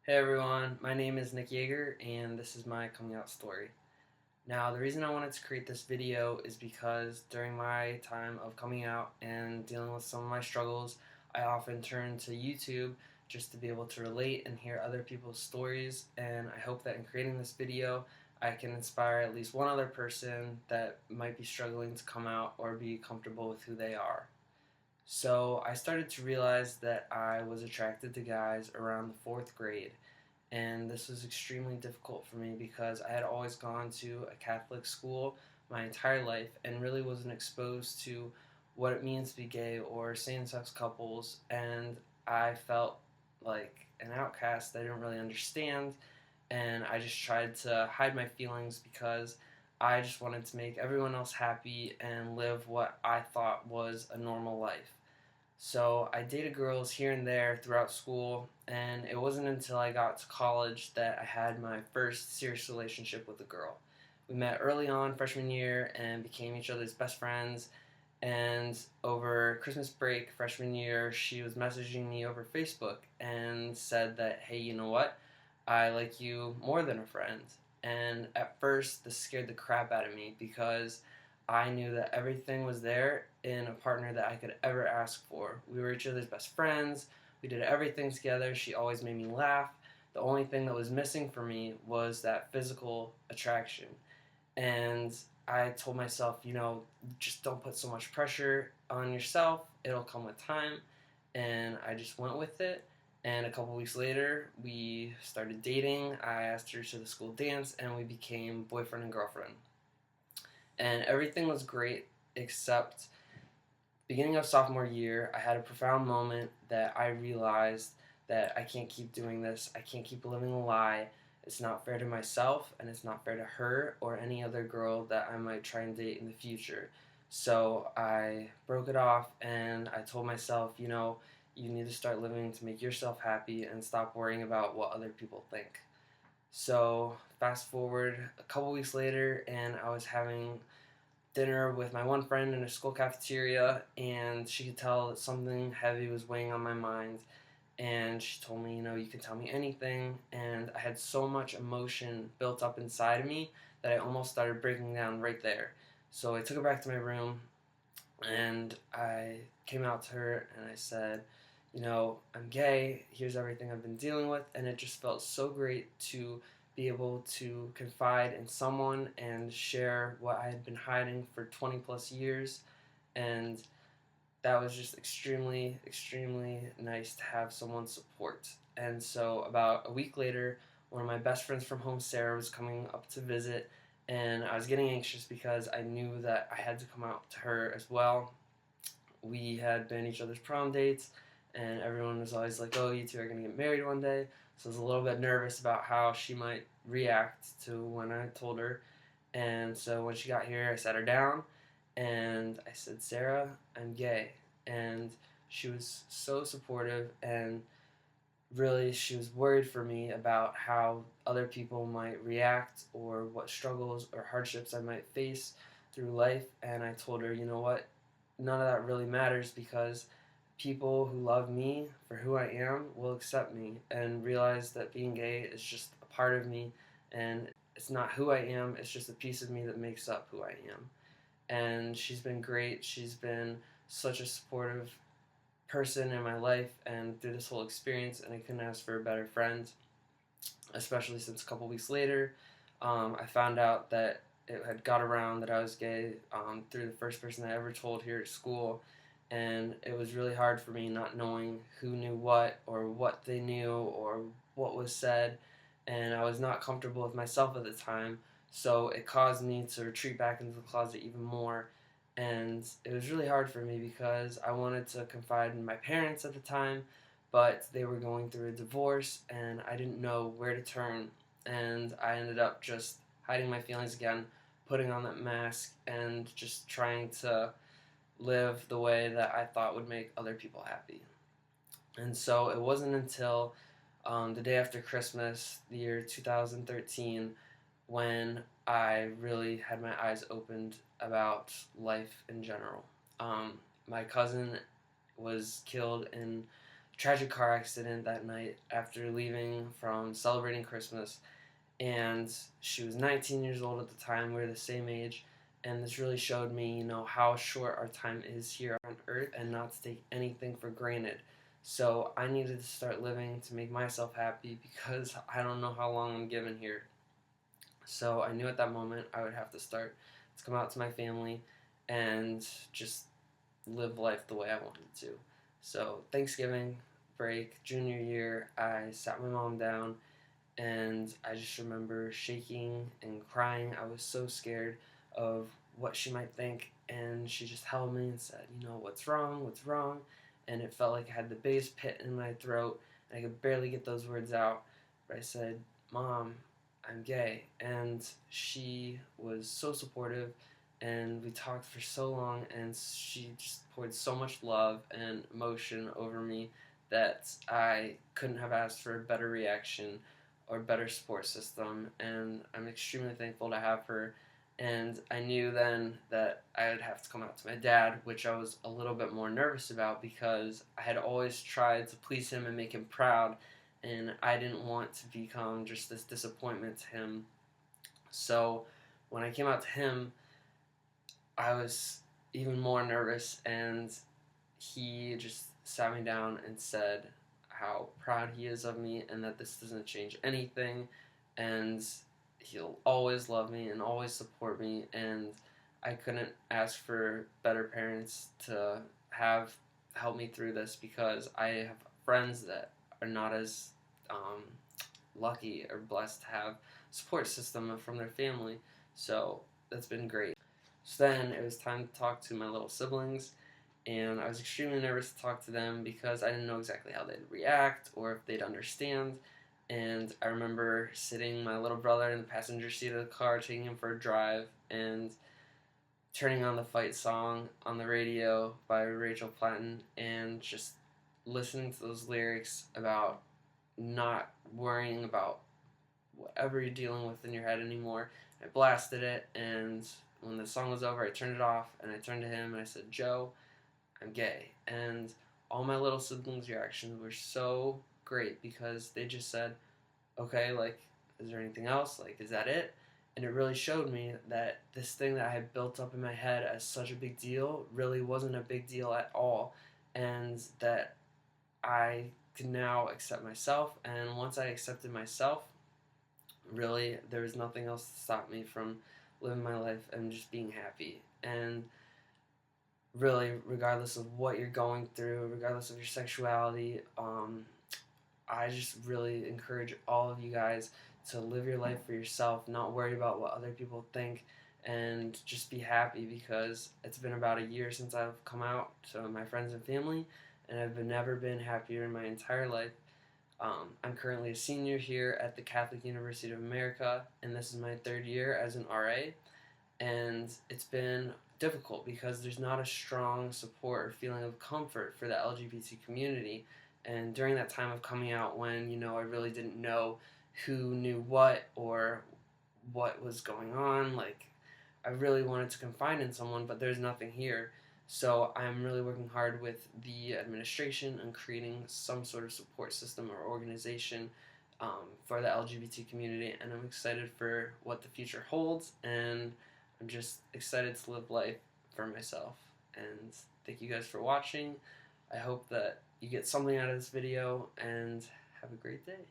Hey everyone, my name is Nick Yeager and this is my coming out story. Now, the reason I wanted to create this video is because during my time of coming out and dealing with some of my struggles, I often turn to YouTube just to be able to relate and hear other people's stories, and I hope that in creating this video I can inspire at least one other person that might be struggling to come out or be comfortable with who they are. So I started to realize that I was attracted to guys around the fourth grade, and this was extremely difficult for me because I had always gone to a Catholic school my entire life and really wasn't exposed to what it means to be gay or same-sex couples, and I felt like an outcast that I didn't really understand, and I just tried to hide my feelings because I just wanted to make everyone else happy and live what I thought was a normal life. So I dated girls here and there throughout school, and it wasn't until I got to college that I had my first serious relationship with a girl. We met early on freshman year and became each other's best friends. And over Christmas break freshman year, she was messaging me over Facebook and said that, hey, you know what? I like you more than a friend. And at first, this scared the crap out of me because I knew that everything was there in a partner that I could ever ask for. We were each other's best friends. We did everything together. She always made me laugh. The only thing that was missing for me was that physical attraction. And I told myself, just don't put so much pressure on yourself. It'll come with time. And I just went with it. And a couple weeks later, we started dating. I asked her to the school dance, and we became boyfriend and girlfriend. And everything was great except beginning of sophomore year, I had a profound moment that I realized that I can't keep doing this. I can't keep living a lie. It's not fair to myself, and it's not fair to her or any other girl that I might try and date in the future. So I broke it off, and I told myself, you need to start living to make yourself happy and stop worrying about what other people think. So fast forward a couple weeks later, and I was having dinner with my one friend in a school cafeteria, and she could tell that something heavy was weighing on my mind. And she told me, you can tell me anything. And I had so much emotion built up inside of me that I almost started breaking down right there. So I took her back to my room, and I came out to her and I said, I'm gay. Here's everything I've been dealing with. And it just felt so great to be able to confide in someone and share what I had been hiding for 20 plus years. And that was just extremely, extremely nice to have someone's support. And so about a week later, one of my best friends from home, Sarah, was coming up to visit, and I was getting anxious because I knew that I had to come out to her as well. We had been each other's prom dates, and everyone was always like, oh, you two are going to get married one day. So I was a little bit nervous about how she might react to when I told her. And so when she got here, I sat her down and I said, Sarah, I'm gay. And she was so supportive, and really she was worried for me about how other people might react or what struggles or hardships I might face through life. And I told her, you know what, none of that really matters because people who love me for who I am will accept me and realize that being gay is just a part of me, and it's not who I am, it's just a piece of me that makes up who I am. And she's been great. She's been such a supportive person in my life and through this whole experience, and I couldn't ask for a better friend, especially since a couple weeks later, I found out that it had got around that I was gay through the first person I ever told here at school, and it was really hard for me not knowing who knew what or what they knew or what was said, and I was not comfortable with myself at the time, so it caused me to retreat back into the closet even more. And it was really hard for me because I wanted to confide in my parents at the time, but they were going through a divorce and I didn't know where to turn. And I ended up just hiding my feelings again, putting on that mask, and just trying to live the way that I thought would make other people happy. And so it wasn't until the day after Christmas, the year 2013, when I really had my eyes opened about life in general. My cousin was killed in tragic car accident that night after leaving from celebrating Christmas. And she was 19 years old at the time. We were the same age. And this really showed me, how short our time is here on Earth and not to take anything for granted. So I needed to start living to make myself happy because I don't know how long I'm given here. So I knew at that moment I would have to start to come out to my family and just live life the way I wanted to. So Thanksgiving break, junior year, I sat my mom down and I just remember shaking and crying. I was so scared of what she might think, and she just held me and said, "What's wrong? What's wrong?" And it felt like I had the biggest pit in my throat, and I could barely get those words out. But I said, "Mom, I'm gay," and she was so supportive. And we talked for so long, and she just poured so much love and emotion over me that I couldn't have asked for a better reaction or better support system, and I'm extremely thankful to have her. And I knew then that I would have to come out to my dad, which I was a little bit more nervous about because I had always tried to please him and make him proud, and I didn't want to become just this disappointment to him. So when I came out to him, I was even more nervous, and he just sat me down and said how proud he is of me and that this doesn't change anything, and he'll always love me and always support me, and I couldn't ask for better parents to have help me through this because I have friends that are not as um, lucky or blessed to have support system from their family. So that's been great. So then it was time to talk to my little siblings, and I was extremely nervous to talk to them because I didn't know exactly how they'd react or if they'd understand. And I remember sitting my little brother in the passenger seat of the car, taking him for a drive, and turning on the Fight song on the radio by Rachel Platten and just listening to those lyrics about not worrying about whatever you're dealing with in your head anymore. I blasted it, and when the song was over, I turned it off, and I turned to him and I said, "Joe, I'm gay." And all my little siblings' reactions were so great because they just said, "Okay, like, is there anything else? Like, is that it?" And it really showed me that this thing that I had built up in my head as such a big deal really wasn't a big deal at all, and that I could now accept myself. And once I accepted myself, really, there was nothing else to stop me from living my life and just being happy. And really, regardless of what you're going through, regardless of your sexuality, I just really encourage all of you guys to live your life for yourself, not worry about what other people think, and just be happy because it's been about a year since I've come out to my friends and family, and I've never been happier in my entire life. I'm currently a senior here at the Catholic University of America, and this is my third year as an RA, and it's been difficult because there's not a strong support or feeling of comfort for the LGBT community. And during that time of coming out, when I really didn't know who knew what or what was going on, like, I really wanted to confide in someone, but there's nothing here. So I'm really working hard with the administration and creating some sort of support system or organization for the LGBT community, and I'm excited for what the future holds, and I'm just excited to live life for myself. And thank you guys for watching. I hope that you get something out of this video, and have a great day.